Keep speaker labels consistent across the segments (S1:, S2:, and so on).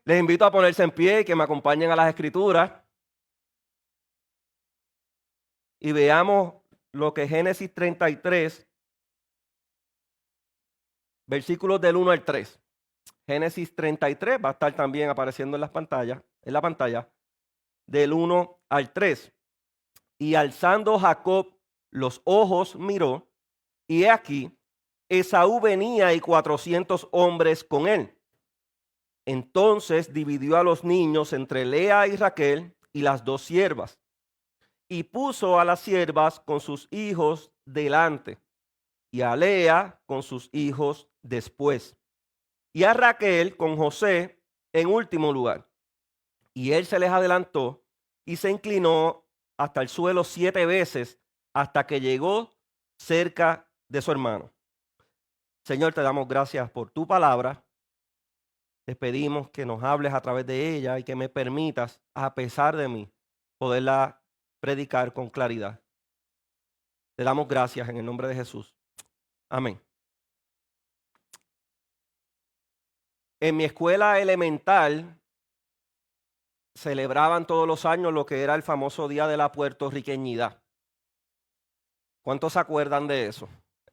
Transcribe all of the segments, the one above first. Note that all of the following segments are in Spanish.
S1: Les invito a ponerse en pie y que me acompañen a las Escrituras y veamos lo que Génesis 33, versículos del 1 al 3. Génesis 33 va a estar también apareciendo en la pantalla, del 1 al 3. Y alzando Jacob los ojos miró, y he aquí, Esaú venía y 400 hombres con él. Entonces dividió a los niños entre Lea y Raquel y las dos siervas, y puso a las siervas con sus hijos delante, y a Lea con sus hijos después, y a Raquel con José en último lugar. Y él se les adelantó y se inclinó hasta el suelo 7 veces hasta que llegó cerca de su hermano. Señor, te damos gracias por tu palabra. Te pedimos que nos hables a través de ella y que me permitas, a pesar de mí, poderla predicar con claridad. Te damos gracias en el nombre de Jesús. Amén. En mi escuela elemental celebraban todos los años lo que era el famoso Día de la Puertorriqueñidad. ¿Cuántos se acuerdan de eso?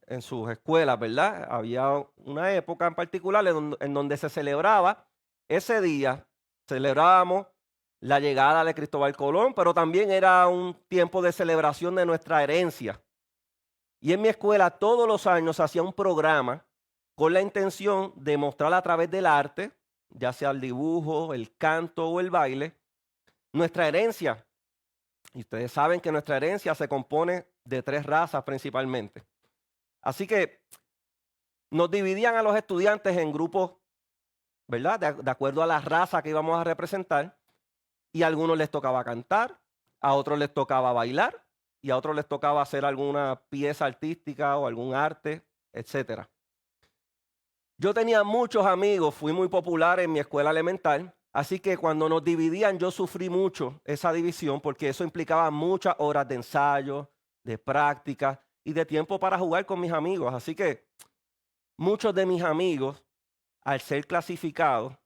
S1: En sus escuelas, ¿verdad? Había una época en particular en donde se celebraba ese día. Celebrábamos la llegada de Cristóbal Colón, pero también era un tiempo de celebración de nuestra herencia. Y en mi escuela todos los años se hacía un programa con la intención de mostrar a través del arte, ya sea el dibujo, el canto o el baile, nuestra herencia. Y ustedes saben que nuestra herencia se compone de 3 razas principalmente. Así que nos dividían a los estudiantes en grupos, ¿verdad? De acuerdo a la raza que íbamos a representar. Y a algunos les tocaba cantar, a otros les tocaba bailar y a otros les tocaba hacer alguna pieza artística o algún arte, etcétera. Yo tenía muchos amigos, fui muy popular en mi escuela elemental, así que cuando nos dividían yo sufrí mucho esa división porque eso implicaba muchas horas de ensayo, de práctica y de tiempo para jugar con mis amigos. Así que muchos de mis amigos, al ser clasificados,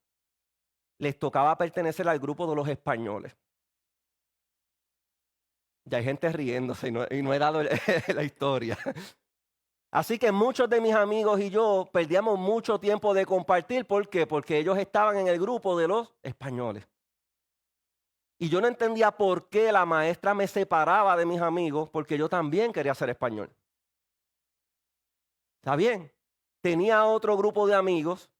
S1: les tocaba pertenecer al grupo de los españoles. Ya hay gente riéndose y no he dado la historia. Así que muchos de mis amigos y yo perdíamos mucho tiempo de compartir. ¿Por qué? Porque ellos estaban en el grupo de los españoles. Y yo no entendía por qué la maestra me separaba de mis amigos, porque yo también quería ser español. ¿Está bien? Tenía otro grupo de amigos,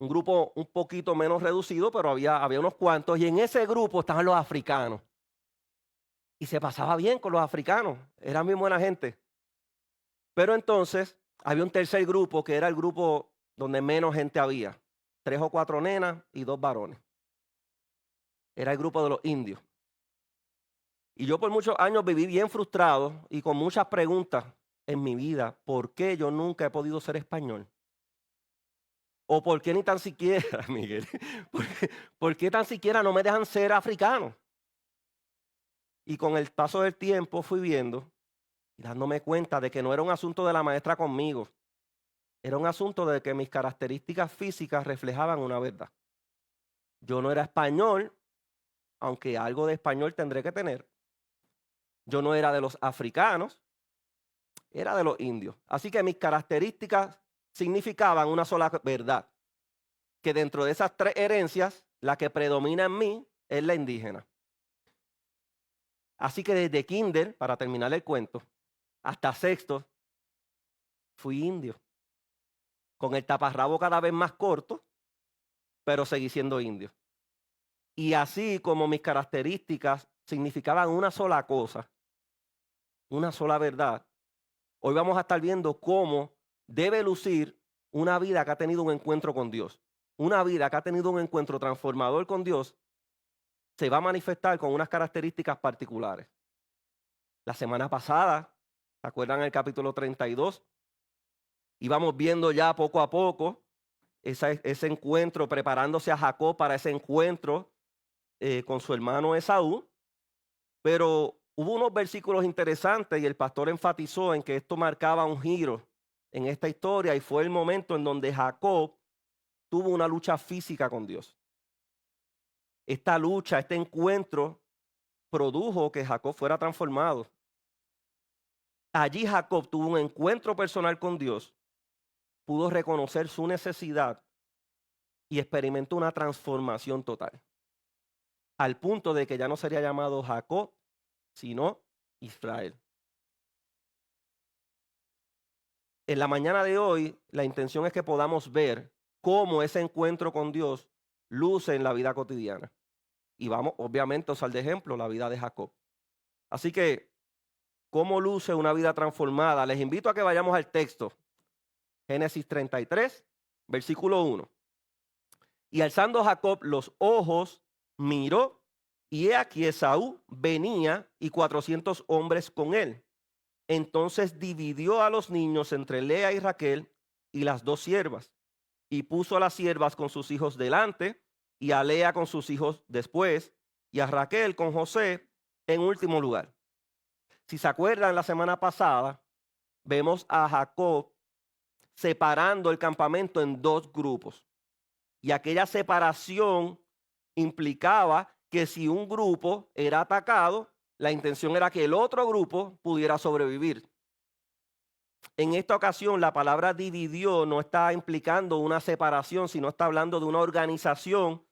S1: un grupo un poquito menos reducido, pero había unos cuantos, y en ese grupo estaban los africanos. Y se pasaba bien con los africanos, eran bien buena gente. Pero entonces había un tercer grupo que era el grupo donde menos gente había. 3 o 4 nenas y 2 varones. Era el grupo de los indios. Y yo por muchos años viví bien frustrado y con muchas preguntas en mi vida. ¿Por qué yo nunca he podido ser español? ¿O por qué ni tan siquiera, Miguel? ¿Por qué tan siquiera no me dejan ser africano? Y con el paso del tiempo fui viendo y dándome cuenta de que no era un asunto de la maestra conmigo. Era un asunto de que mis características físicas reflejaban una verdad. Yo no era español, aunque algo de español tendré que tener. Yo no era de los africanos, era de los indios. Así que mis características significaban una sola verdad. Que dentro de esas 3 herencias, la que predomina en mí es la indígena. Así que desde kinder, para terminar el cuento, hasta sexto, fui indio. Con el taparrabo cada vez más corto, pero seguí siendo indio. Y así como mis características significaban una sola cosa, una sola verdad, hoy vamos a estar viendo cómo debe lucir una vida que ha tenido un encuentro con Dios. Una vida que ha tenido un encuentro transformador con Dios se va a manifestar con unas características particulares. La semana pasada, ¿se acuerdan el capítulo 32? Íbamos viendo ya poco a poco ese encuentro, preparándose a Jacob para ese encuentro con su hermano Esaú, pero hubo unos versículos interesantes y el pastor enfatizó en que esto marcaba un giro en esta historia y fue el momento en donde Jacob tuvo una lucha física con Dios. Esta lucha, este encuentro produjo que Jacob fuera transformado. Allí Jacob tuvo un encuentro personal con Dios, pudo reconocer su necesidad y experimentó una transformación total, al punto de que ya no sería llamado Jacob, sino Israel. En la mañana de hoy, la intención es que podamos ver cómo ese encuentro con Dios luce en la vida cotidiana. Y vamos, obviamente, a usar de ejemplo la vida de Jacob. Así que, ¿cómo luce una vida transformada? Les invito a que vayamos al texto. Génesis 33, versículo 1. Y alzando Jacob los ojos, miró, y he aquí Esaú venía y 400 hombres con él. Entonces dividió a los niños entre Lea y Raquel y las dos siervas, y puso a las siervas con sus hijos delante, y a Lea con sus hijos después, y a Raquel con José en último lugar. Si se acuerdan, la semana pasada vemos a Jacob separando el campamento en dos grupos. Y aquella separación implicaba que si un grupo era atacado, la intención era que el otro grupo pudiera sobrevivir. En esta ocasión, la palabra dividió no está implicando una separación, sino está hablando de una organización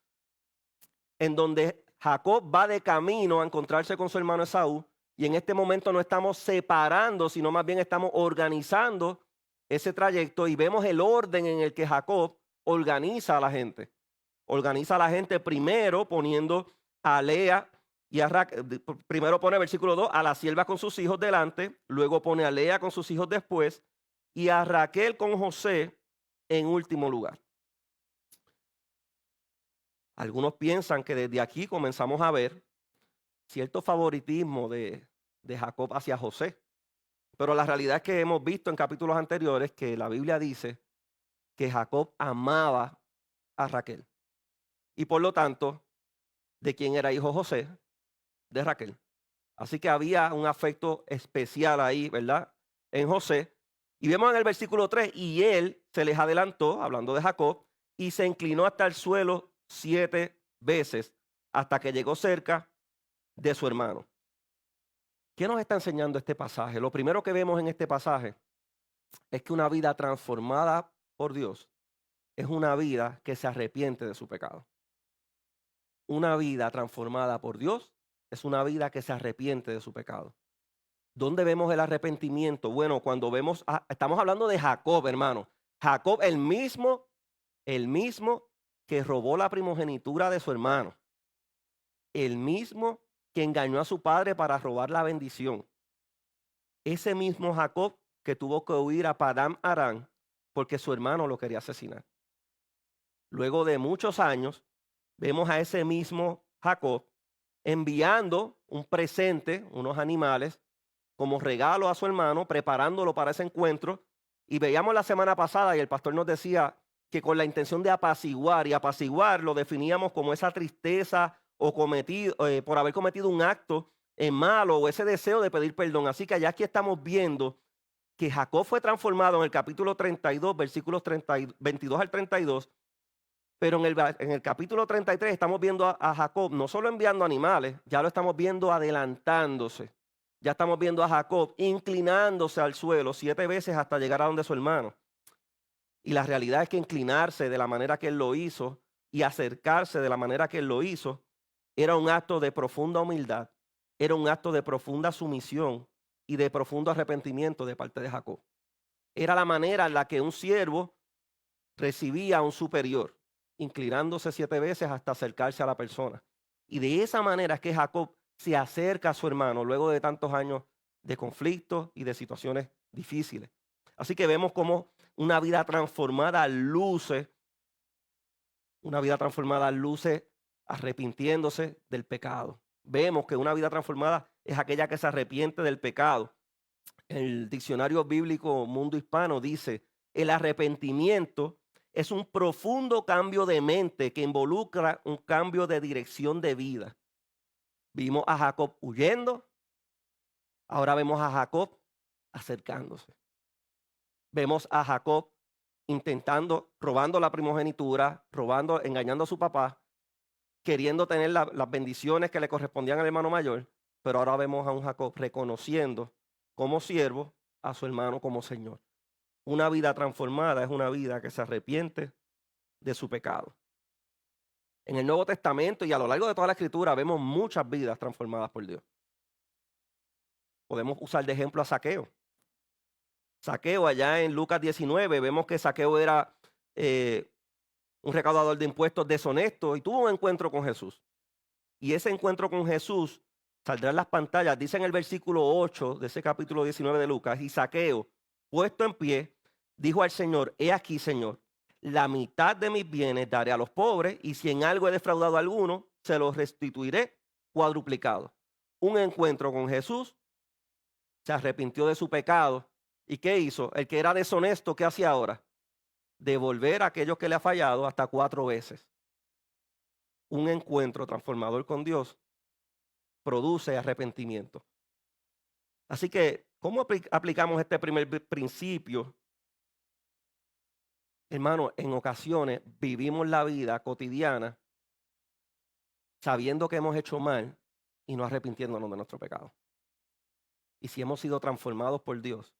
S1: en donde Jacob va de camino a encontrarse con su hermano Esaú, y en este momento no estamos separando, sino más bien estamos organizando ese trayecto, y vemos el orden en el que Jacob organiza a la gente. Organiza a la gente primero poniendo a Lea y a Raquel. Primero pone versículo 2 a la sierva con sus hijos delante, luego pone a Lea con sus hijos después y a Raquel con José en último lugar. Algunos piensan que desde aquí comenzamos a ver cierto favoritismo de Jacob hacia José, pero la realidad es que hemos visto en capítulos anteriores que la Biblia dice que Jacob amaba a Raquel. Y por lo tanto, ¿de quién era hijo José? De Raquel. Así que había un afecto especial ahí, ¿verdad? En José. Y vemos en el versículo 3, y él se les adelantó, hablando de Jacob, y se inclinó hasta el suelo 7 veces hasta que llegó cerca de su hermano. ¿Qué nos está enseñando este pasaje? Lo primero que vemos en este pasaje es que una vida transformada por Dios es una vida que se arrepiente de su pecado. Una vida transformada por Dios es una vida que se arrepiente de su pecado. ¿Dónde vemos el arrepentimiento? Bueno, cuando vemos, estamos hablando de Jacob, hermano. Jacob, el mismo que robó la primogenitura de su hermano. El mismo que engañó a su padre para robar la bendición. Ese mismo Jacob que tuvo que huir a Padán Aram porque su hermano lo quería asesinar. Luego de muchos años, vemos a ese mismo Jacob enviando un presente, unos animales, como regalo a su hermano, preparándolo para ese encuentro. Y veíamos la semana pasada y el pastor nos decía que con la intención de apaciguar, y apaciguar lo definíamos como esa tristeza o por haber cometido un acto malo o ese deseo de pedir perdón. Así que allá aquí estamos viendo que Jacob fue transformado en el capítulo 32, versículos 22 al 32, pero en el capítulo 33 estamos viendo a Jacob no solo enviando animales, ya lo estamos viendo adelantándose. Ya estamos viendo a Jacob inclinándose al suelo 7 veces hasta llegar a donde su hermano. Y la realidad es que inclinarse de la manera que él lo hizo y acercarse de la manera que él lo hizo era un acto de profunda humildad, era un acto de profunda sumisión y de profundo arrepentimiento de parte de Jacob. Era la manera en la que un siervo recibía a un superior, inclinándose 7 veces hasta acercarse a la persona. Y de esa manera es que Jacob se acerca a su hermano luego de tantos años de conflictos y de situaciones difíciles. Así que vemos cómo una vida transformada luce arrepintiéndose del pecado. Vemos que una vida transformada es aquella que se arrepiente del pecado. El diccionario bíblico Mundo Hispano dice: el arrepentimiento es un profundo cambio de mente que involucra un cambio de dirección de vida. Vimos a Jacob huyendo, ahora vemos a Jacob acercándose. Vemos a Jacob robando la primogenitura, engañando a su papá, queriendo tener las bendiciones que le correspondían al hermano mayor, pero ahora vemos a un Jacob reconociendo como siervo a su hermano como Señor. Una vida transformada es una vida que se arrepiente de su pecado. En el Nuevo Testamento y a lo largo de toda la Escritura vemos muchas vidas transformadas por Dios. Podemos usar de ejemplo a Zaqueo. Zaqueo, allá en Lucas 19, vemos que Zaqueo era un recaudador de impuestos deshonesto y tuvo un encuentro con Jesús. Y ese encuentro con Jesús saldrá en las pantallas, dice en el versículo 8 de ese capítulo 19 de Lucas, y Zaqueo, puesto en pie, dijo al Señor, he aquí, Señor, la mitad de mis bienes daré a los pobres, y si en algo he defraudado a alguno, se los restituiré cuadruplicado. Un encuentro con Jesús, se arrepintió de su pecado. ¿Y qué hizo? El que era deshonesto, ¿qué hacía ahora? Devolver a aquellos que le ha fallado hasta 4 veces. Un encuentro transformador con Dios produce arrepentimiento. Así que, ¿cómo aplicamos este primer principio? Hermano, en ocasiones vivimos la vida cotidiana sabiendo que hemos hecho mal y no arrepintiéndonos de nuestro pecado. Y si hemos sido transformados por Dios,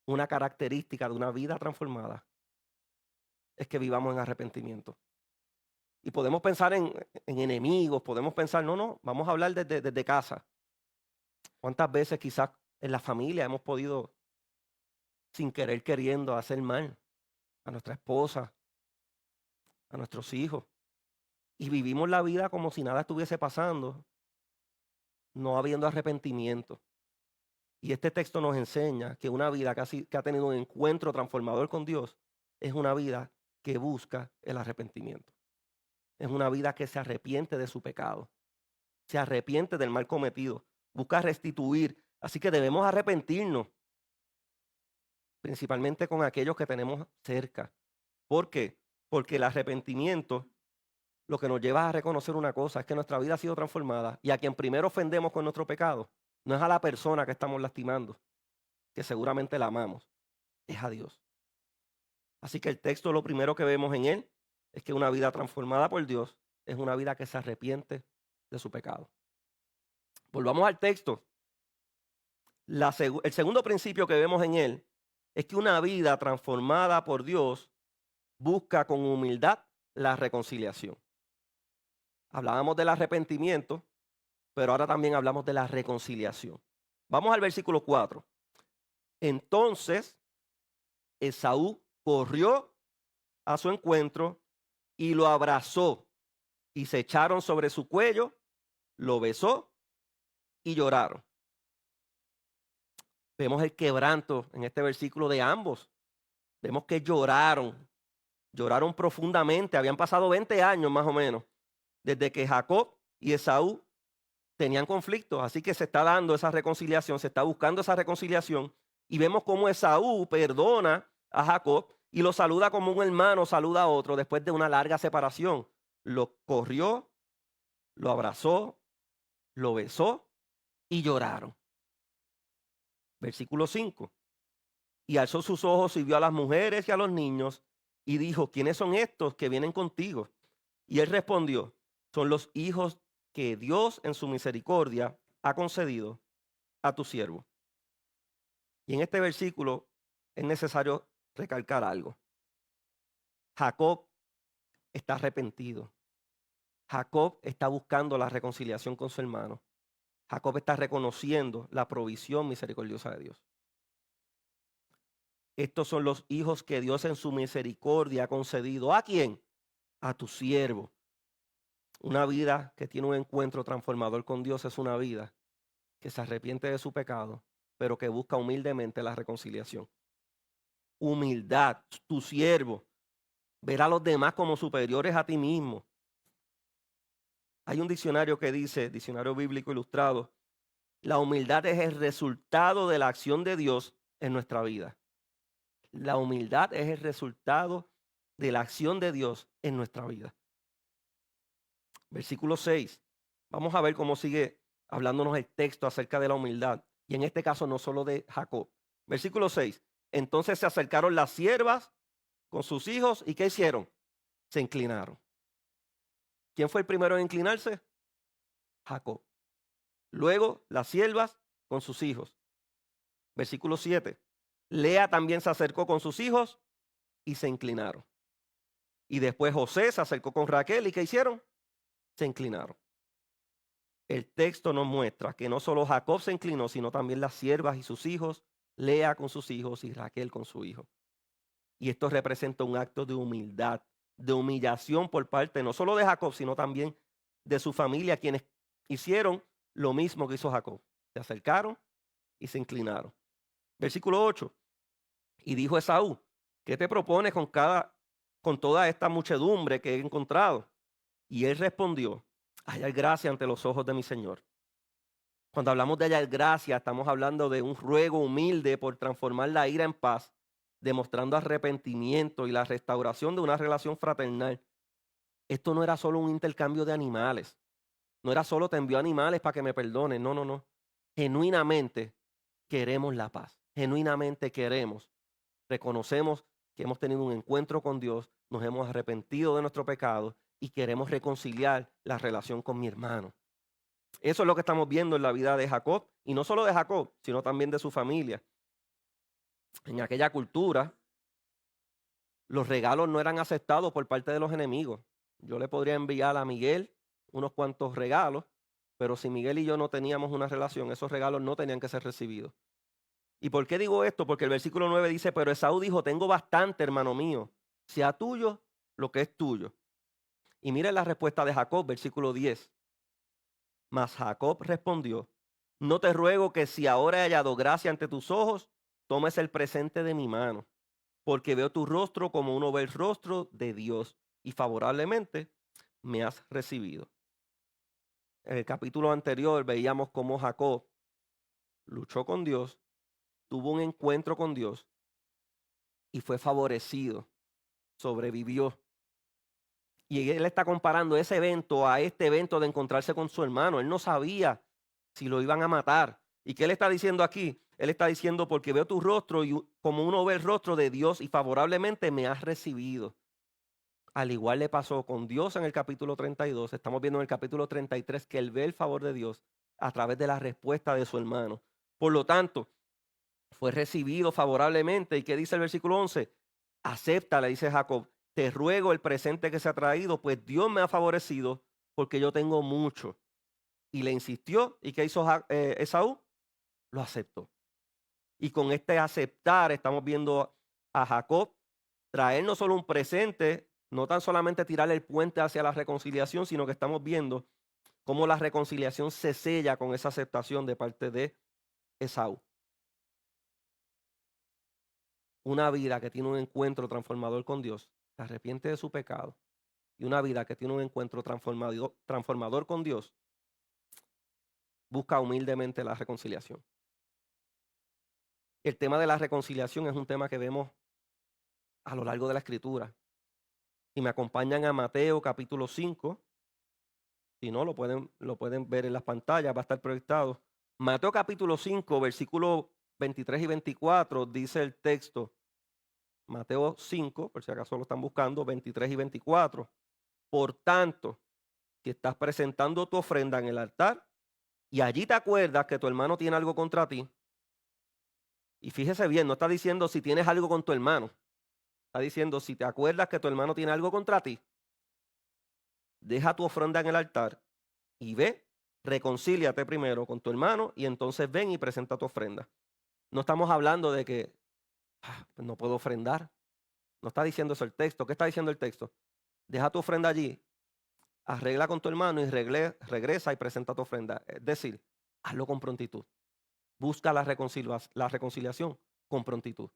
S1: una característica de una vida transformada es que vivamos en arrepentimiento. Y podemos pensar en enemigos, podemos pensar, no, vamos a hablar desde casa. ¿Cuántas veces quizás en la familia hemos podido, sin querer queriendo, hacer mal a nuestra esposa, a nuestros hijos? Y vivimos la vida como si nada estuviese pasando, no habiendo arrepentimiento. Y este texto nos enseña que una vida que ha tenido un encuentro transformador con Dios es una vida que busca el arrepentimiento. Es una vida que se arrepiente de su pecado, se arrepiente del mal cometido, busca restituir. Así que debemos arrepentirnos, principalmente con aquellos que tenemos cerca. ¿Por qué? Porque el arrepentimiento lo que nos lleva a reconocer una cosa es que nuestra vida ha sido transformada y a quien primero ofendemos con nuestro pecado no es a la persona que estamos lastimando, que seguramente la amamos, es a Dios. Así que el texto, lo primero que vemos en él es que una vida transformada por Dios es una vida que se arrepiente de su pecado. Volvamos al texto. El segundo principio que vemos en él es que una vida transformada por Dios busca con humildad la reconciliación. Hablábamos del arrepentimiento, pero ahora también hablamos de la reconciliación. Vamos al versículo 4. Entonces Esaú corrió a su encuentro y lo abrazó y se echaron sobre su cuello, lo besó y lloraron. Vemos el quebranto en este versículo de ambos. Vemos que lloraron profundamente. Habían pasado 20 años más o menos desde que Jacob y Esaú tenían conflictos. Así que se está dando esa reconciliación, se está buscando esa reconciliación. Y vemos cómo Esaú perdona a Jacob y lo saluda como un hermano saluda a otro después de una larga separación. Lo corrió, lo abrazó, lo besó y lloraron. Versículo 5. Y alzó sus ojos y vio a las mujeres y a los niños y dijo, ¿quiénes son estos que vienen contigo? Y él respondió, son los hijos que Dios en su misericordia ha concedido a tu siervo. Y en este versículo es necesario recalcar algo. Jacob está arrepentido. Jacob está buscando la reconciliación con su hermano. Jacob está reconociendo la provisión misericordiosa de Dios. Estos son los hijos que Dios en su misericordia ha concedido. ¿A quién? A tu siervo. Una vida que tiene un encuentro transformador con Dios es una vida que se arrepiente de su pecado, pero que busca humildemente la reconciliación. Humildad, tu siervo. Ver a los demás como superiores a ti mismo. Hay un diccionario que dice, diccionario bíblico ilustrado, la humildad es el resultado de la acción de Dios en nuestra vida. La humildad es el resultado de la acción de Dios en nuestra vida. Versículo 6. Vamos a ver cómo sigue hablándonos el texto acerca de la humildad. Y en este caso no solo de Jacob. Versículo 6. Entonces se acercaron las siervas con sus hijos y ¿qué hicieron? Se inclinaron. ¿Quién fue el primero en inclinarse? Jacob. Luego las siervas con sus hijos. Versículo 7. Lea también se acercó con sus hijos y se inclinaron. Y después José se acercó con Raquel y ¿qué hicieron? Se inclinaron. El texto nos muestra que no solo Jacob se inclinó, sino también las siervas y sus hijos, Lea con sus hijos y Raquel con su hijo. Y esto representa un acto de humildad, de humillación por parte no solo de Jacob, sino también de su familia, quienes hicieron lo mismo que hizo Jacob. Se acercaron y se inclinaron. Versículo 8. Y dijo Esaú, ¿qué te propones con toda esta muchedumbre que he encontrado? Y él respondió, hallar gracia ante los ojos de mi Señor. Cuando hablamos de hallar gracia, estamos hablando de un ruego humilde por transformar la ira en paz, demostrando arrepentimiento y la restauración de una relación fraternal. Esto no era solo un intercambio de animales. No era solo te envío animales para que me perdonen. No, no, no. Genuinamente queremos la paz. Genuinamente queremos. Reconocemos que hemos tenido un encuentro con Dios, nos hemos arrepentido de nuestro pecado y queremos reconciliar la relación con mi hermano. Eso es lo que estamos viendo en la vida de Jacob, y no solo de Jacob, sino también de su familia. En aquella cultura, los regalos no eran aceptados por parte de los enemigos. Yo le podría enviar a Miguel unos cuantos regalos, pero si Miguel y yo no teníamos una relación, esos regalos no tenían que ser recibidos. ¿Y por qué digo esto? Porque el versículo 9 dice, pero Esaú dijo, tengo bastante, hermano mío, sea tuyo lo que es tuyo. Y miren la respuesta de Jacob, versículo 10. Mas Jacob respondió, no te ruego que si ahora he hallado gracia ante tus ojos, tomes el presente de mi mano, porque veo tu rostro como uno ve el rostro de Dios, y favorablemente me has recibido. En el capítulo anterior veíamos cómo Jacob luchó con Dios, tuvo un encuentro con Dios y fue favorecido, sobrevivió. Y él está comparando ese evento a este evento de encontrarse con su hermano. Él no sabía si lo iban a matar. ¿Y qué él está diciendo aquí? Él está diciendo, porque veo tu rostro y como uno ve el rostro de Dios y favorablemente me has recibido. Al igual le pasó con Dios en el capítulo 32. Estamos viendo en el capítulo 33 que él ve el favor de Dios a través de la respuesta de su hermano. Por lo tanto, fue recibido favorablemente. ¿Y qué dice el versículo 11? Acepta, le dice Jacob, te ruego el presente que se ha traído, pues Dios me ha favorecido porque yo tengo mucho. Y le insistió. ¿Y qué hizo Esaú? Lo aceptó. Y con este aceptar estamos viendo a Jacob traer no solo un presente, no tan solamente tirar el puente hacia la reconciliación, sino que estamos viendo cómo la reconciliación se sella con esa aceptación de parte de Esaú. Una vida que tiene un encuentro transformador con Dios, se arrepiente de su pecado, y una vida que tiene un encuentro transformador con Dios, busca humildemente la reconciliación. El tema de la reconciliación es un tema que vemos a lo largo de la Escritura. Si me acompañan a Mateo capítulo 5, si no, lo pueden ver en las pantallas, va a estar proyectado. Mateo capítulo 5, versículos 23 y 24, dice el texto. Mateo 5, por si acaso lo están buscando, 23 y 24. Por tanto, si estás presentando tu ofrenda en el altar y allí te acuerdas que tu hermano tiene algo contra ti, y fíjese bien, no está diciendo si tienes algo con tu hermano, está diciendo si te acuerdas que tu hermano tiene algo contra ti, deja tu ofrenda en el altar y ve, reconcíliate primero con tu hermano y entonces ven y presenta tu ofrenda. No estamos hablando de que pues no puedo ofrendar. No está diciendo eso el texto. ¿Qué está diciendo el texto? Deja tu ofrenda allí, arregla con tu hermano y regresa y presenta tu ofrenda. Es decir, hazlo con prontitud. Busca la reconciliación con prontitud.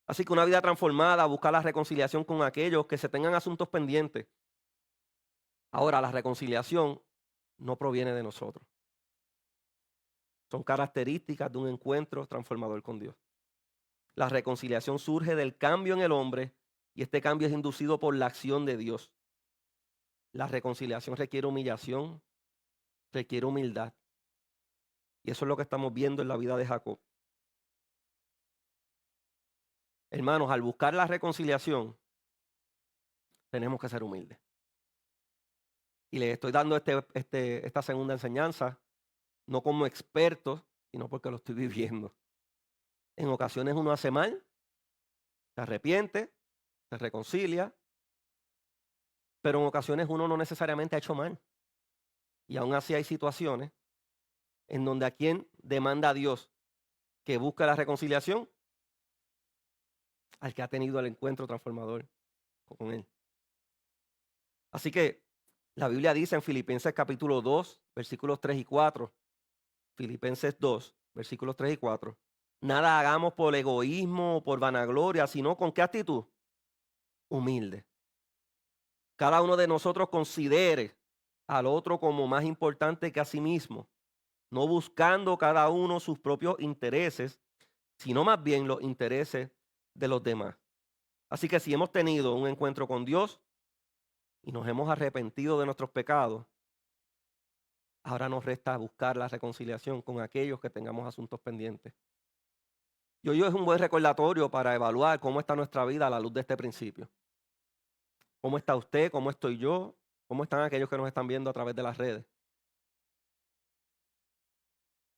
S1: Así que una vida transformada, busca la reconciliación con aquellos que se tengan asuntos pendientes. Ahora, la reconciliación no proviene de nosotros. Son características de un encuentro transformador con Dios. La reconciliación surge del cambio en el hombre y este cambio es inducido por la acción de Dios. La reconciliación requiere humillación, requiere humildad. Y eso es lo que estamos viendo en la vida de Jacob. Hermanos, al buscar la reconciliación, tenemos que ser humildes. Y les estoy dando esta segunda enseñanza, no como experto, sino porque lo estoy viviendo. En ocasiones uno hace mal, se arrepiente, se reconcilia, pero en ocasiones uno no necesariamente ha hecho mal. Y aún así hay situaciones en donde a quien demanda a Dios que busque la reconciliación, al que ha tenido el encuentro transformador con Él. Así que la Biblia dice en Filipenses capítulo 2, versículos 3 y 4, Filipenses 2, versículos 3 y 4, nada hagamos por egoísmo o por vanagloria, sino con qué actitud, humilde. Cada uno de nosotros considere al otro como más importante que a sí mismo, no buscando cada uno sus propios intereses, sino más bien los intereses de los demás. Así que si hemos tenido un encuentro con Dios y nos hemos arrepentido de nuestros pecados, ahora nos resta buscar la reconciliación con aquellos que tengamos asuntos pendientes. Y hoy es un buen recordatorio para evaluar cómo está nuestra vida a la luz de este principio. ¿Cómo está usted? ¿Cómo estoy yo? ¿Cómo están aquellos que nos están viendo a través de las redes?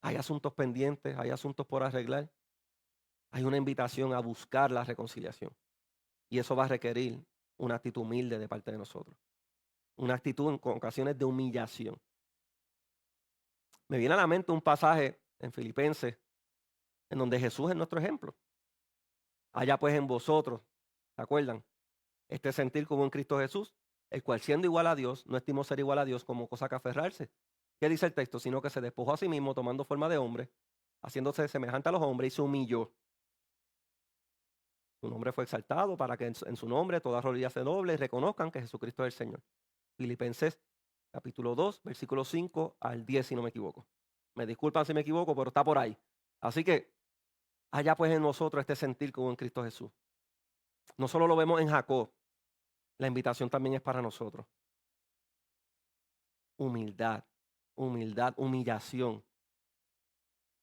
S1: ¿Hay asuntos pendientes? ¿Hay asuntos por arreglar? Hay una invitación a buscar la reconciliación. Y eso va a requerir una actitud humilde de parte de nosotros. Una actitud en ocasiones de humillación. Me viene a la mente un pasaje en Filipenses en donde Jesús es nuestro ejemplo. Allá pues en vosotros, ¿se acuerdan? Este sentir como en Cristo Jesús, el cual siendo igual a Dios, no estimó ser igual a Dios como cosa que aferrarse. ¿Qué dice el texto? Sino que se despojó a sí mismo tomando forma de hombre, haciéndose semejante a los hombres y se humilló. Su nombre fue exaltado para que en su nombre toda rodilla se doble y reconozcan que Jesucristo es el Señor. Filipenses capítulo 2, versículo 5 al 10, si no me equivoco. Me disculpan si me equivoco, pero está por ahí. Así que allá pues en nosotros este sentir como en Cristo Jesús. No solo lo vemos en Jacob, la invitación también es para nosotros. Humildad, humildad, humillación.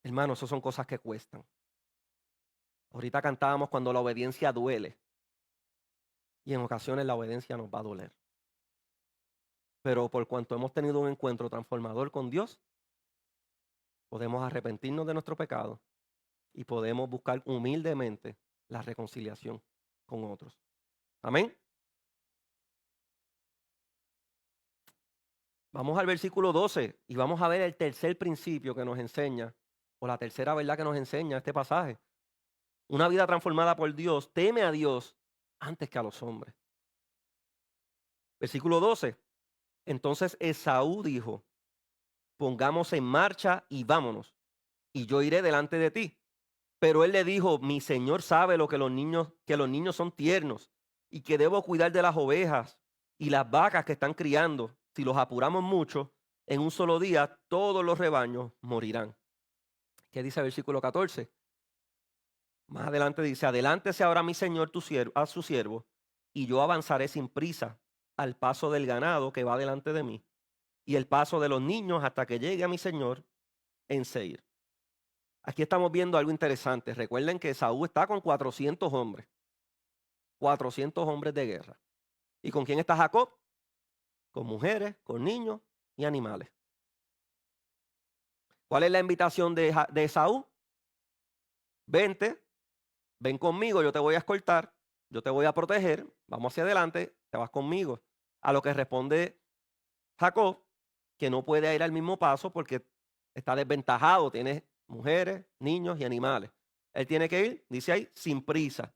S1: Hermanos, eso son cosas que cuestan. Ahorita cantábamos cuando la obediencia duele. Y en ocasiones la obediencia nos va a doler. Pero por cuanto hemos tenido un encuentro transformador con Dios, podemos arrepentirnos de nuestro pecado y podemos buscar humildemente la reconciliación con otros. Amén. Vamos al versículo 12 y vamos a ver el tercer principio que nos enseña, o la tercera verdad que nos enseña este pasaje. Una vida transformada por Dios teme a Dios antes que a los hombres. Versículo 12. Entonces Esaú dijo, pongamos en marcha y vámonos, y yo iré delante de ti. Pero él le dijo, mi señor sabe que los niños son tiernos y que debo cuidar de las ovejas y las vacas que están criando. Si los apuramos mucho, en un solo día todos los rebaños morirán. ¿Qué dice el versículo 14? Más adelante dice, adelántese ahora mi señor a su siervo, y yo avanzaré sin prisa al paso del ganado que va delante de mí, y el paso de los niños hasta que llegue a mi señor en Seir. Aquí estamos viendo algo interesante. Recuerden que Saúl está con 400 hombres. 400 hombres de guerra. ¿Y con quién está Jacob? Con mujeres, con niños y animales. ¿Cuál es la invitación de Saúl? Vente, ven conmigo, yo te voy a escoltar, yo te voy a proteger, vamos hacia adelante, te vas conmigo. A lo que responde Jacob, que no puede ir al mismo paso porque está desventajado, tiene mujeres, niños y animales. Él tiene que ir, dice ahí, sin prisa.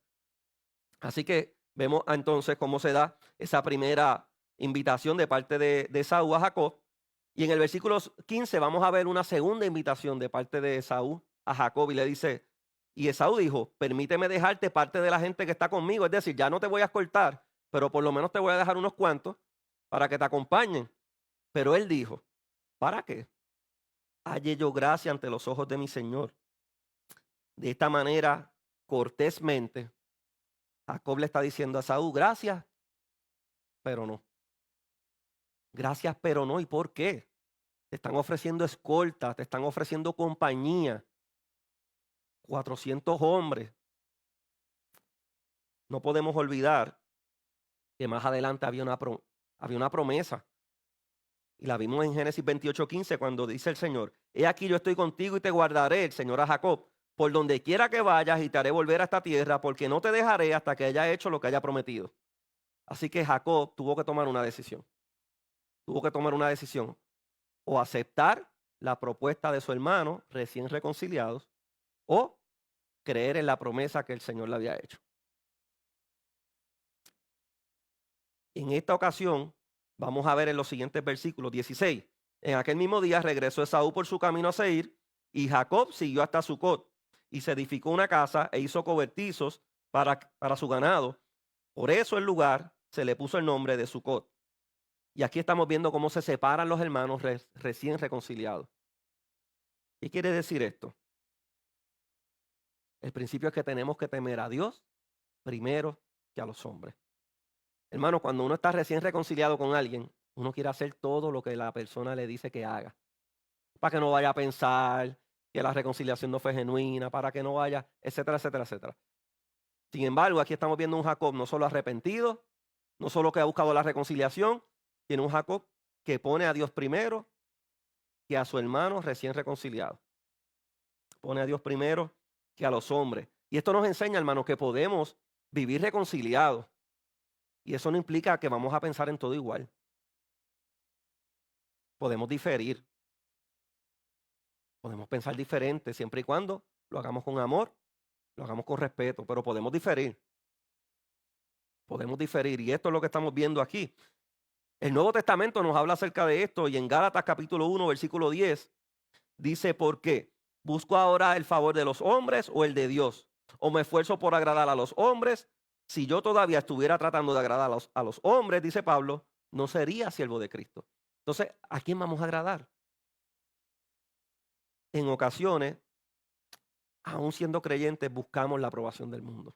S1: Así que vemos entonces cómo se da esa primera invitación de parte de Esaú a Jacob. Y en el versículo 15 vamos a ver una segunda invitación de parte de Esaú a Jacob y le dice, y Esaú dijo, permíteme dejarte parte de la gente que está conmigo, es decir, ya no te voy a escoltar, pero por lo menos te voy a dejar unos cuantos para que te acompañen. Pero él dijo, ¿para qué? Halle yo gracia ante los ojos de mi Señor. De esta manera, cortésmente, Jacob le está diciendo a Esaú, gracias, pero no. Gracias, pero no. ¿Y por qué? Te están ofreciendo escolta, te están ofreciendo compañía. 400 hombres. No podemos olvidar que más adelante había una promesa. Y la vimos en Génesis 28:15 cuando dice el Señor, he aquí yo estoy contigo y te guardaré, el Señor a Jacob, por donde quiera que vayas y te haré volver a esta tierra, porque no te dejaré hasta que haya hecho lo que haya prometido. Así que Jacob tuvo que tomar una decisión. Tuvo que tomar una decisión. O aceptar la propuesta de su hermano recién reconciliados, o creer en la promesa que el Señor le había hecho. En esta ocasión, vamos a ver en los siguientes versículos 16. En aquel mismo día regresó Esaú por su camino a Seir, y Jacob siguió hasta Sucot, y se edificó una casa e hizo cobertizos para su ganado. Por eso el lugar se le puso el nombre de Sucot. Y aquí estamos viendo cómo se separan los hermanos recién reconciliados. ¿Qué quiere decir esto? El principio es que tenemos que temer a Dios primero que a los hombres. Hermano, cuando uno está recién reconciliado con alguien, uno quiere hacer todo lo que la persona le dice que haga. Para que no vaya a pensar que la reconciliación no fue genuina, para que no vaya, etcétera, etcétera, etcétera. Sin embargo, aquí estamos viendo un Jacob no solo arrepentido, no solo que ha buscado la reconciliación, sino un Jacob que pone a Dios primero que a su hermano recién reconciliado. Pone a Dios primero que a los hombres. Y esto nos enseña, hermanos, que podemos vivir reconciliados. Y eso no implica que vamos a pensar en todo igual. Podemos diferir. Podemos pensar diferente siempre y cuando lo hagamos con amor, lo hagamos con respeto, pero podemos diferir. Podemos diferir. Y esto es lo que estamos viendo aquí. El Nuevo Testamento nos habla acerca de esto y en Gálatas capítulo 1, versículo 10, dice, ¿por qué? ¿Busco ahora el favor de los hombres o el de Dios? ¿O me esfuerzo por agradar a los hombres? Si yo todavía estuviera tratando de agradar a los hombres, dice Pablo, no sería siervo de Cristo. Entonces, ¿a quién vamos a agradar? En ocasiones, aún siendo creyentes, buscamos la aprobación del mundo.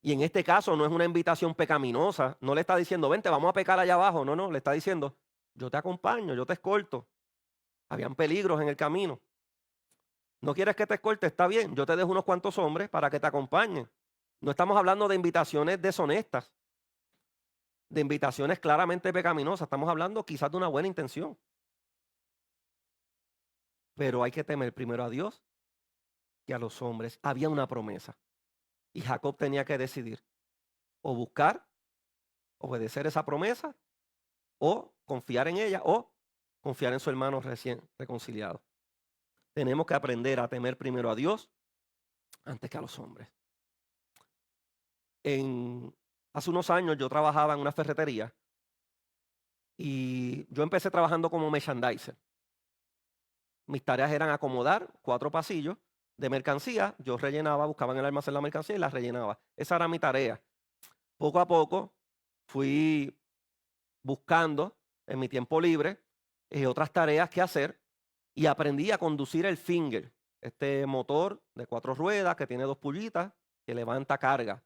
S1: Y en este caso no es una invitación pecaminosa. No le está diciendo, vente, vamos a pecar allá abajo. No, le está diciendo, yo te acompaño, yo te escolto. Habían peligros en el camino. ¿No quieres que te escolte? Está bien, yo te dejo unos cuantos hombres para que te acompañen. No estamos hablando de invitaciones deshonestas, de invitaciones claramente pecaminosas. Estamos hablando quizás de una buena intención. Pero hay que temer primero a Dios que a los hombres. Había una promesa. Y Jacob tenía que decidir o buscar, obedecer esa promesa, o confiar en ella, o confiar en su hermano recién reconciliado. Tenemos que aprender a temer primero a Dios antes que a los hombres. Hace unos años yo trabajaba en una ferretería y yo empecé trabajando como merchandiser. Mis tareas eran acomodar 4 pasillos de mercancía. Yo rellenaba, buscaba en el almacén la mercancía y la rellenaba. Esa era mi tarea. Poco a poco fui buscando en mi tiempo libre otras tareas que hacer y aprendí a conducir el Finger, este motor de 4 ruedas que tiene 2 pullitas que levanta carga.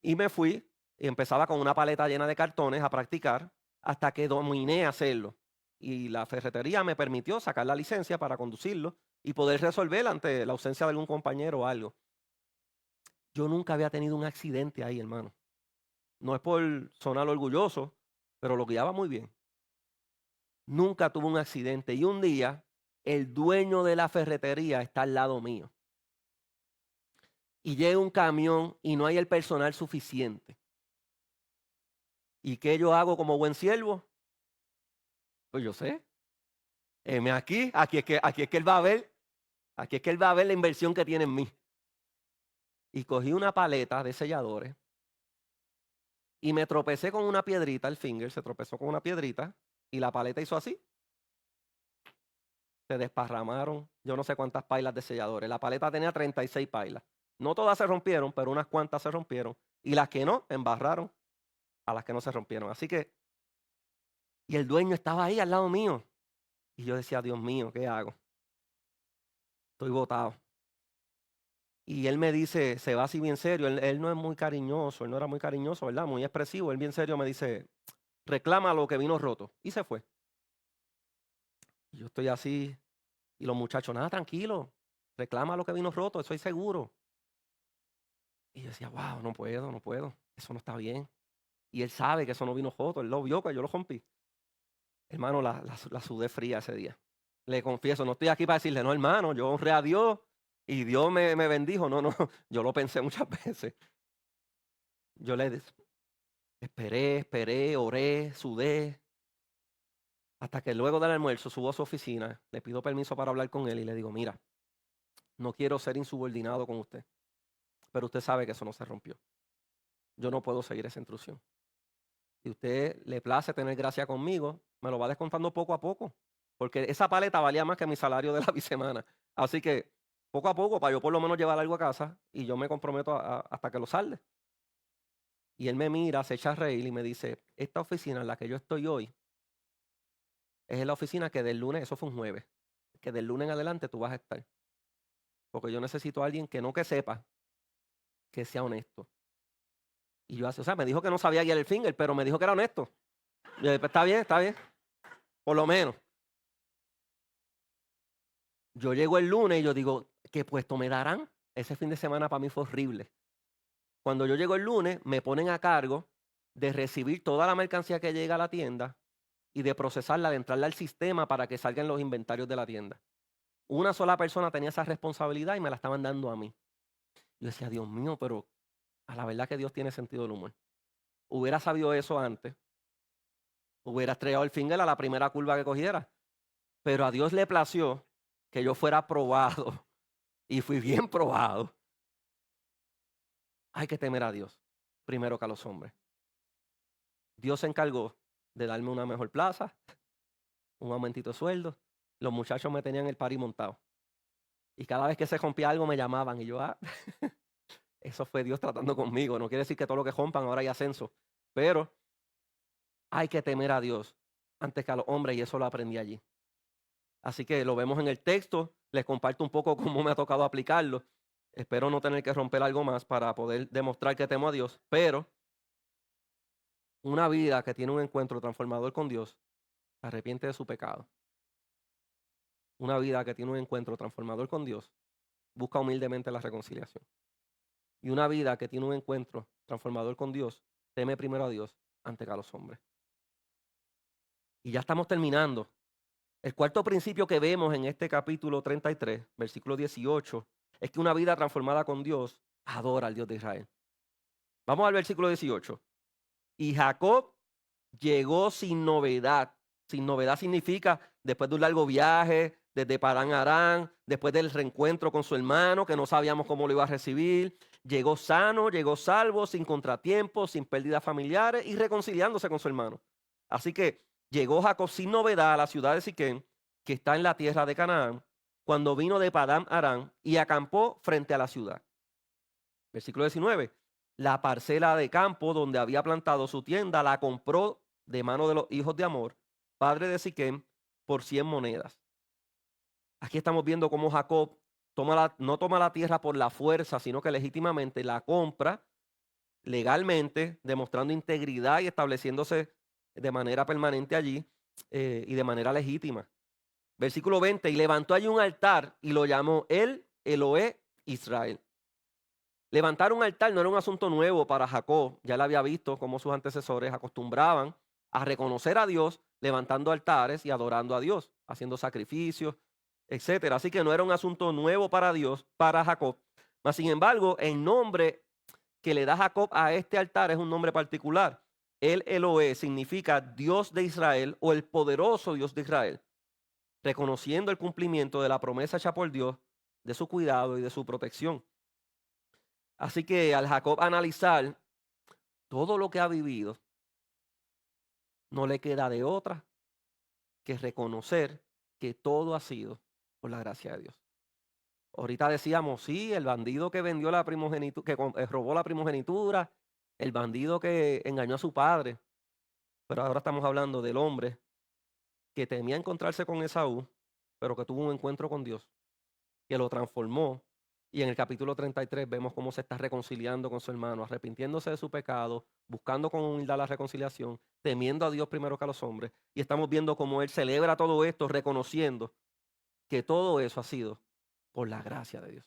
S1: Y me fui y empezaba con una paleta llena de cartones a practicar hasta que dominé hacerlo. Y la ferretería me permitió sacar la licencia para conducirlo y poder resolver ante la ausencia de algún compañero o algo. Yo nunca había tenido un accidente ahí, hermano. No es por sonar orgulloso, pero lo guiaba muy bien. Nunca tuve un accidente. Y un día, el dueño de la ferretería está al lado mío. Y llega un camión y no hay el personal suficiente. ¿Y qué yo hago como buen siervo? Pues yo sé. Aquí es que él va a ver, aquí es que él va a ver la inversión que tiene en mí. Y cogí una paleta de selladores y me tropecé con una piedrita, el Finger se tropezó con una piedrita y la paleta hizo así. Se desparramaron yo no sé cuántas pailas de selladores. La paleta tenía 36 pailas. No todas se rompieron, pero unas cuantas se rompieron. Y las que no, embarraron a las que no se rompieron. Así que, y el dueño estaba ahí al lado mío. Y yo decía, Dios mío, ¿qué hago? Estoy botado. Y él me dice, se va así bien serio. Él no es muy cariñoso, él no era muy cariñoso, ¿verdad? Muy expresivo. Él bien serio me dice, reclama lo que vino roto. Y se fue. Y yo estoy así. Y los muchachos, nada, tranquilo. Reclama lo que vino roto, estoy seguro. Y yo decía, wow, no puedo. Eso no está bien. Y él sabe que eso no vino joto, él lo vio que yo lo rompí. Hermano, la sudé fría ese día. Le confieso, no estoy aquí para decirle, no, hermano, yo honré a Dios y Dios me bendijo. No, yo lo pensé muchas veces. Yo le esperé, oré, sudé. Hasta que luego del almuerzo subo a su oficina, le pido permiso para hablar con él y le digo, mira, no quiero ser insubordinado con usted, pero usted sabe que eso no se rompió. Yo no puedo seguir esa intrusión. Si usted le place tener gracia conmigo, me lo va descontando poco a poco, porque esa paleta valía más que mi salario de la bisemana. Así que poco a poco, para yo por lo menos llevar algo a casa y yo me comprometo hasta que lo salde. Y él me mira, se echa a reír y me dice, esta oficina en la que yo estoy hoy es la oficina que del lunes, eso fue un jueves, que del lunes en adelante tú vas a estar. Porque yo necesito a alguien que no que sepa, que sea honesto. Y yo así, o sea, me dijo que no sabía guiar el finger, pero me dijo que era honesto. Y yo, pues, está bien, por lo menos. Yo llego el lunes y yo digo, ¿qué puesto me darán? Ese fin de semana para mí fue horrible. Cuando yo llego el lunes, me ponen a cargo de recibir toda la mercancía que llega a la tienda y de procesarla, de entrarla al sistema para que salgan los inventarios de la tienda. Una sola persona tenía esa responsabilidad y me la estaban dando a mí. Yo decía, Dios mío, pero a la verdad que Dios tiene sentido del humor. Hubiera sabido eso antes, hubiera estrellado el finger a la primera curva que cogiera. Pero a Dios le plació que yo fuera probado y fui bien probado. Hay que temer a Dios primero que a los hombres. Dios se encargó de darme una mejor plaza, un aumentito de sueldo. Los muchachos me tenían el party montado. Y cada vez que se rompía algo me llamaban y yo, eso fue Dios tratando conmigo. No quiere decir que todo lo que rompan ahora hay ascenso. Pero hay que temer a Dios antes que a los hombres y eso lo aprendí allí. Así que lo vemos en el texto. Les comparto un poco cómo me ha tocado aplicarlo. Espero no tener que romper algo más para poder demostrar que temo a Dios. Pero una vida que tiene un encuentro transformador con Dios se arrepiente de su pecado. Una vida que tiene un encuentro transformador con Dios busca humildemente la reconciliación. Y una vida que tiene un encuentro transformador con Dios teme primero a Dios antes que a los hombres. Y ya estamos terminando. El cuarto principio que vemos en este capítulo 33, versículo 18, es que una vida transformada con Dios adora al Dios de Israel. Vamos al versículo 18. Y Jacob llegó sin novedad. Sin novedad significa después de un largo viaje, desde Parán a Arán, después del reencuentro con su hermano, que no sabíamos cómo lo iba a recibir. Llegó sano, llegó salvo, sin contratiempos, sin pérdidas familiares y reconciliándose con su hermano. Así que llegó Jacob sin novedad a la ciudad de Siquem, que está en la tierra de Canaán, cuando vino de Padán Arán y acampó frente a la ciudad. Versículo 19. La parcela de campo donde había plantado su tienda la compró de mano de los hijos de Amor, padre de Siquem, por 100 monedas. Aquí estamos viendo cómo Jacob no toma la tierra por la fuerza, sino que legítimamente la compra legalmente, demostrando integridad y estableciéndose de manera permanente allí y de manera legítima. Versículo 20, y levantó allí un altar y lo llamó Eloé Israel. Levantar un altar no era un asunto nuevo para Jacob. Ya le había visto cómo sus antecesores acostumbraban a reconocer a Dios levantando altares y adorando a Dios, haciendo sacrificios, etcétera. Así que no era un asunto nuevo para Dios, para Jacob. Mas, sin embargo, el nombre que le da Jacob a este altar es un nombre particular. El Eloé significa Dios de Israel o el poderoso Dios de Israel, reconociendo el cumplimiento de la promesa hecha por Dios, de su cuidado y de su protección. Así que al Jacob analizar todo lo que ha vivido, no le queda de otra que reconocer que todo ha sido por la gracia de Dios. Ahorita decíamos, sí, el bandido que vendió la primogenitura, que robó la primogenitura, el bandido que engañó a su padre. Pero ahora estamos hablando del hombre que temía encontrarse con Esaú, pero que tuvo un encuentro con Dios, que lo transformó. Y en el capítulo 33 vemos cómo se está reconciliando con su hermano, arrepintiéndose de su pecado, buscando con humildad la reconciliación, temiendo a Dios primero que a los hombres. Y estamos viendo cómo él celebra todo esto, reconociendo que todo eso ha sido por la gracia de Dios.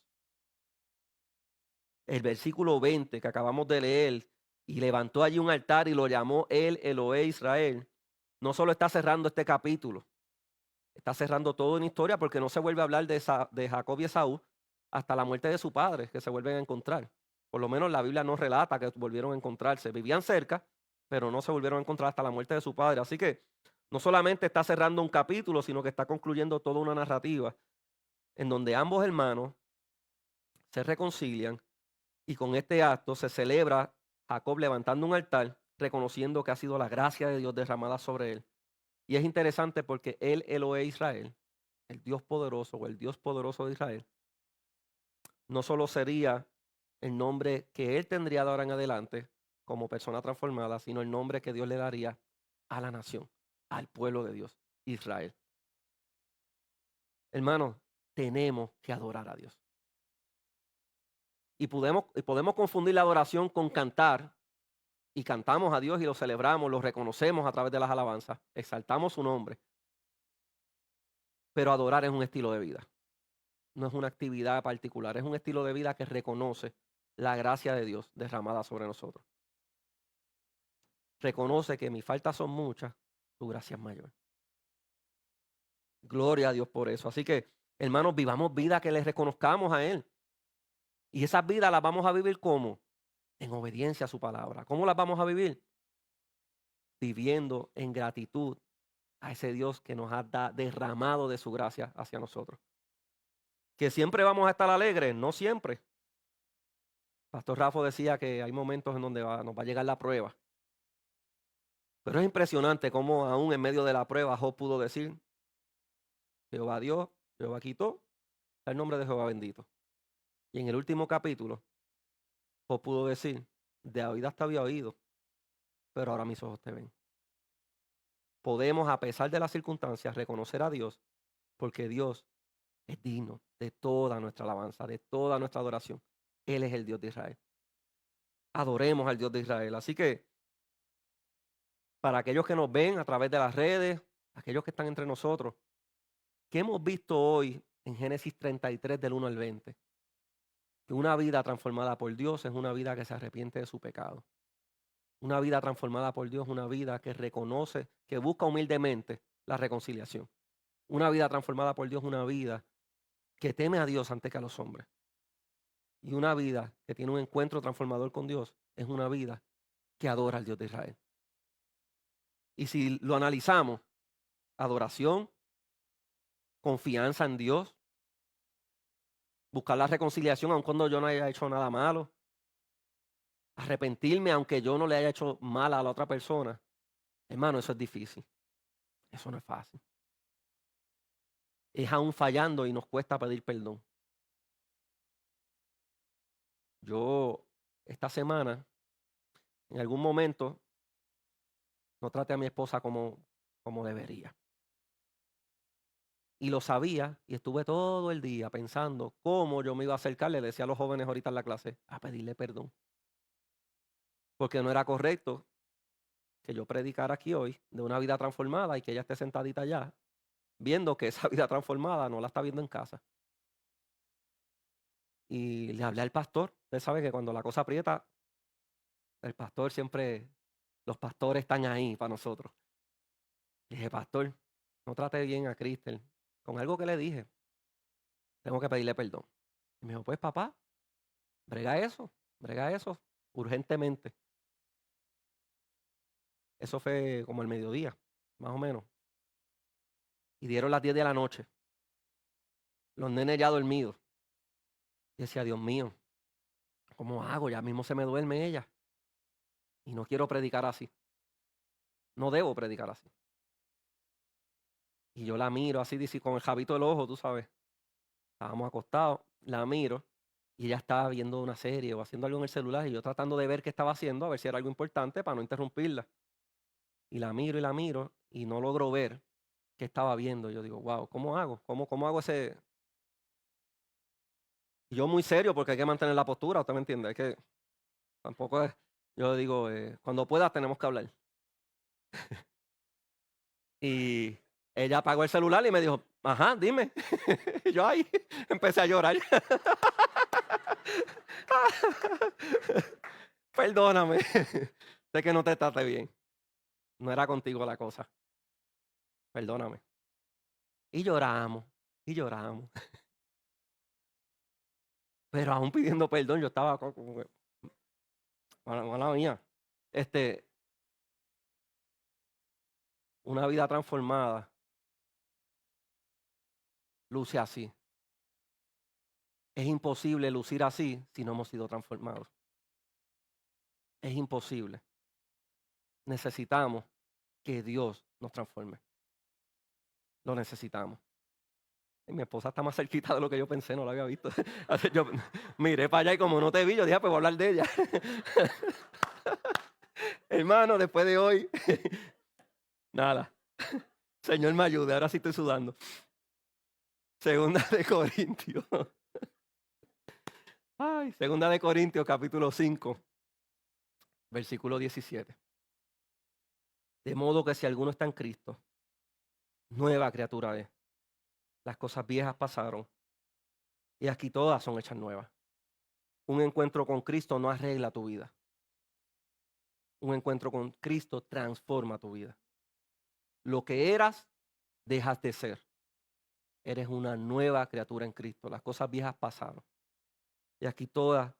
S1: El versículo 20 que acabamos de leer y levantó allí un altar y lo llamó él Elohe Israel, no solo está cerrando este capítulo, está cerrando toda una historia porque no se vuelve a hablar de Jacob y Esaú hasta la muerte de su padre, que se vuelven a encontrar. Por lo menos la Biblia no relata que volvieron a encontrarse. Vivían cerca, pero no se volvieron a encontrar hasta la muerte de su padre. Así que no solamente está cerrando un capítulo, sino que está concluyendo toda una narrativa en donde ambos hermanos se reconcilian y con este acto se celebra Jacob levantando un altar, reconociendo que ha sido la gracia de Dios derramada sobre él. Y es interesante porque él, Elohe Israel, el Dios poderoso o el Dios poderoso de Israel, no solo sería el nombre que él tendría de ahora en adelante como persona transformada, sino el nombre que Dios le daría a la nación, al pueblo de Dios, Israel. Hermanos, tenemos que adorar a Dios. Y podemos confundir la adoración con cantar, y cantamos a Dios y lo celebramos, lo reconocemos a través de las alabanzas, exaltamos su nombre. Pero adorar es un estilo de vida, no es una actividad particular, es un estilo de vida que reconoce la gracia de Dios derramada sobre nosotros. Reconoce que mis faltas son muchas, su gracia es mayor. Gloria a Dios por eso. Así que, hermanos, vivamos vida que le reconozcamos a Él. Y esas vidas las vamos a vivir ¿cómo? En obediencia a su palabra. ¿Cómo las vamos a vivir? Viviendo en gratitud a ese Dios que nos ha derramado de su gracia hacia nosotros. ¿Que siempre vamos a estar alegres? No siempre. Pastor Rafa decía que hay momentos en donde nos va a llegar la prueba. Pero es impresionante cómo aún en medio de la prueba Job pudo decir, Jehová dio, Jehová quitó, el nombre de Jehová bendito. Y en el último capítulo, Job pudo decir, de oídas te había oído, pero ahora mis ojos te ven. Podemos, a pesar de las circunstancias, reconocer a Dios, porque Dios es digno de toda nuestra alabanza, de toda nuestra adoración. Él es el Dios de Israel. Adoremos al Dios de Israel. Así que, para aquellos que nos ven a través de las redes, aquellos que están entre nosotros, ¿qué hemos visto hoy en Génesis 33 del 1 al 20? Que una vida transformada por Dios es una vida que se arrepiente de su pecado. Una vida transformada por Dios es una vida que reconoce, que busca humildemente la reconciliación. Una vida transformada por Dios es una vida que teme a Dios antes que a los hombres. Y una vida que tiene un encuentro transformador con Dios es una vida que adora al Dios de Israel. Y si lo analizamos, adoración, confianza en Dios, buscar la reconciliación aun cuando yo no haya hecho nada malo, arrepentirme aunque yo no le haya hecho mal a la otra persona. Hermano, eso es difícil. Eso no es fácil. Es aún fallando y nos cuesta pedir perdón. Yo esta semana, en algún momento, no traté a mi esposa como debería. Y lo sabía y estuve todo el día pensando cómo yo me iba a acercar, le decía a los jóvenes ahorita en la clase, a pedirle perdón. Porque no era correcto que yo predicara aquí hoy de una vida transformada y que ella esté sentadita allá, viendo que esa vida transformada no la está viendo en casa. Y le hablé al pastor. Usted sabe que cuando la cosa aprieta, el pastor siempre, los pastores están ahí para nosotros. Le dije, pastor, no trate bien a Cristel. Con algo que le dije, tengo que pedirle perdón. Y me dijo, pues papá, brega eso urgentemente. Eso fue como el mediodía, más o menos. Y dieron las 10 de la noche. Los nenes ya dormidos. Y decía, Dios mío, ¿cómo hago? Ya mismo se me duerme ella. Y no quiero predicar así. No debo predicar así. Y yo la miro así, dice, con el jabito del ojo, tú sabes. Estábamos acostados, la miro. Y ella estaba viendo una serie o haciendo algo en el celular. Y yo tratando de ver qué estaba haciendo, a ver si era algo importante para no interrumpirla. Y la miro y no logro ver qué estaba viendo. Yo digo, wow, ¿cómo hago? ¿Cómo hago ese...? Y yo muy serio porque hay que mantener la postura, ¿usted me entiende? Hay que... Tampoco es... Yo digo, cuando pueda tenemos que hablar. Y ella apagó el celular y me dijo, ajá, dime. Y yo ahí empecé a llorar. Perdóname. Sé que no te traté bien. No era contigo la cosa. Perdóname. Y lloramos, y lloramos. Pero aún pidiendo perdón, yo estaba como que, mala mía. Una vida transformada luce así. Es imposible lucir así si no hemos sido transformados. Es imposible. Necesitamos que Dios nos transforme. Lo necesitamos. Y mi esposa está más cerquita de lo que yo pensé, no la había visto. Yo miré para allá y como no te vi, yo dije, pues voy a hablar de ella. Hermano, después de hoy, nada. Señor me ayude, ahora sí estoy sudando. Segunda de Corintios. Ay, Segunda de Corintios, capítulo 5, versículo 17. De modo que si alguno está en Cristo, nueva criatura es. Las cosas viejas pasaron y aquí todas son hechas nuevas. Un encuentro con Cristo no arregla tu vida. Un encuentro con Cristo transforma tu vida. Lo que eras, dejas de ser. Eres una nueva criatura en Cristo. Las cosas viejas pasaron y aquí todas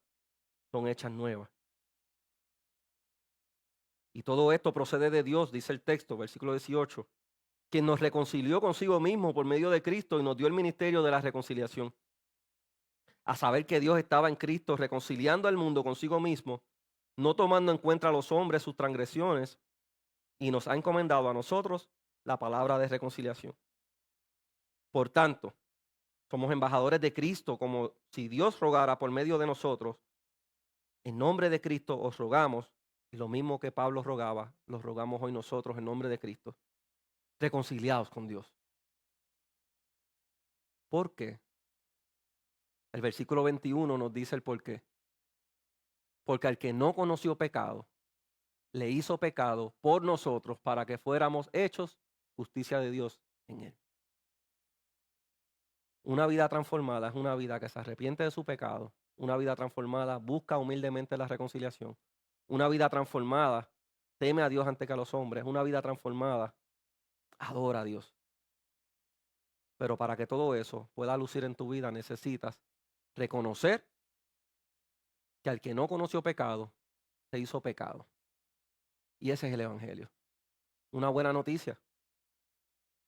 S1: son hechas nuevas. Y todo esto procede de Dios, dice el texto, versículo 18, quien nos reconcilió consigo mismo por medio de Cristo y nos dio el ministerio de la reconciliación. A saber que Dios estaba en Cristo reconciliando al mundo consigo mismo, no tomando en cuenta a los hombres sus transgresiones, y nos ha encomendado a nosotros la palabra de reconciliación. Por tanto, somos embajadores de Cristo, como si Dios rogara por medio de nosotros. En nombre de Cristo os rogamos, y lo mismo que Pablo rogaba, lo rogamos hoy nosotros en nombre de Cristo, reconciliados con Dios. ¿Por qué? El versículo 21 nos dice el por qué. Porque al que no conoció pecado, le hizo pecado por nosotros para que fuéramos hechos justicia de Dios en él. Una vida transformada es una vida que se arrepiente de su pecado. Una vida transformada busca humildemente la reconciliación. Una vida transformada teme a Dios antes que a los hombres. Una vida transformada adora a Dios. Pero para que todo eso pueda lucir en tu vida necesitas reconocer que al que no conoció pecado, se hizo pecado. Y ese es el Evangelio. Una buena noticia.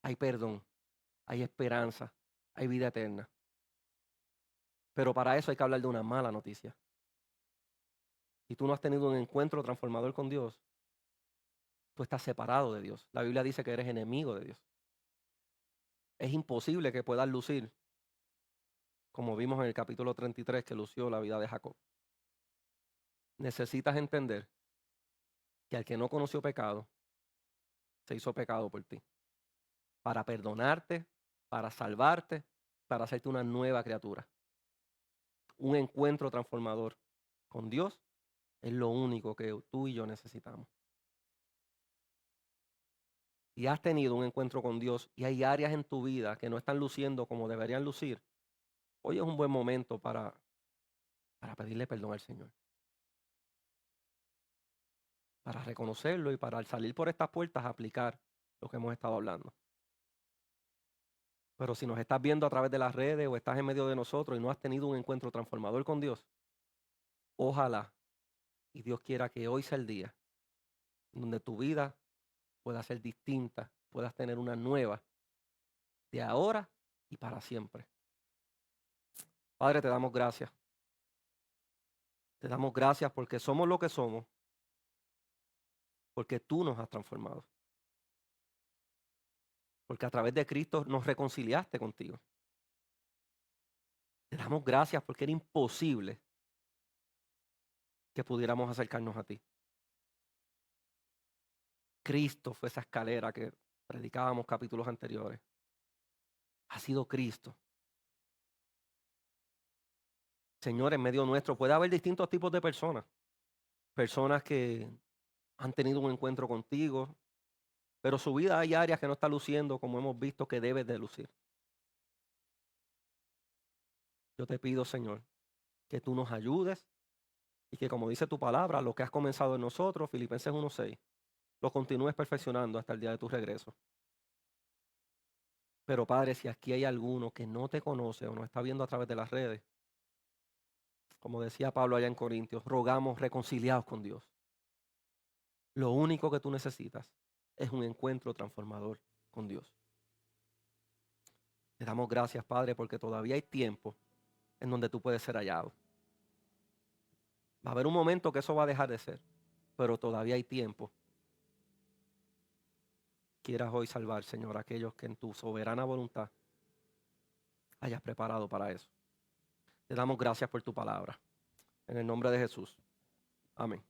S1: Hay perdón, hay esperanza, hay vida eterna. Pero para eso hay que hablar de una mala noticia. Si tú no has tenido un encuentro transformador con Dios, tú estás separado de Dios. La Biblia dice que eres enemigo de Dios. Es imposible que puedas lucir, como vimos en el capítulo 33 que lució la vida de Jacob. Necesitas entender que al que no conoció pecado, se hizo pecado por ti. Para perdonarte, para salvarte, para hacerte una nueva criatura. Un encuentro transformador con Dios es lo único que tú y yo necesitamos. Si has tenido un encuentro con Dios y hay áreas en tu vida que no están luciendo como deberían lucir, hoy es un buen momento para pedirle perdón al Señor. Para reconocerlo y para al salir por estas puertas aplicar lo que hemos estado hablando. Pero si nos estás viendo a través de las redes o estás en medio de nosotros y no has tenido un encuentro transformador con Dios, ojalá y Dios quiera que hoy sea el día donde tu vida pueda ser distinta, puedas tener una nueva de ahora y para siempre. Padre, te damos gracias. Te damos gracias porque somos lo que somos, porque tú nos has transformado. Porque a través de Cristo nos reconciliaste contigo. Te damos gracias porque era imposible que pudiéramos acercarnos a ti. Cristo fue esa escalera que predicábamos capítulos anteriores. Ha sido Cristo. Señor, en medio nuestro puede haber distintos tipos de personas. Personas que han tenido un encuentro contigo, pero su vida hay áreas que no está luciendo como hemos visto que debe de lucir. Yo te pido, Señor, que tú nos ayudes, Y que, como dice tu palabra, lo que has comenzado en nosotros, Filipenses 1:6, lo continúes perfeccionando hasta el día de tu regreso. Pero Padre, si aquí hay alguno que no te conoce o no está viendo a través de las redes, como decía Pablo allá en Corintios, rogamos reconciliados con Dios. Lo único que tú necesitas es un encuentro transformador con Dios. Te damos gracias, Padre, porque todavía hay tiempo en donde tú puedes ser hallado. Va a haber un momento que eso va a dejar de ser, pero todavía hay tiempo. Quieras hoy salvar, Señor, a aquellos que en tu soberana voluntad hayas preparado para eso. Te damos gracias por tu palabra. En el nombre de Jesús. Amén.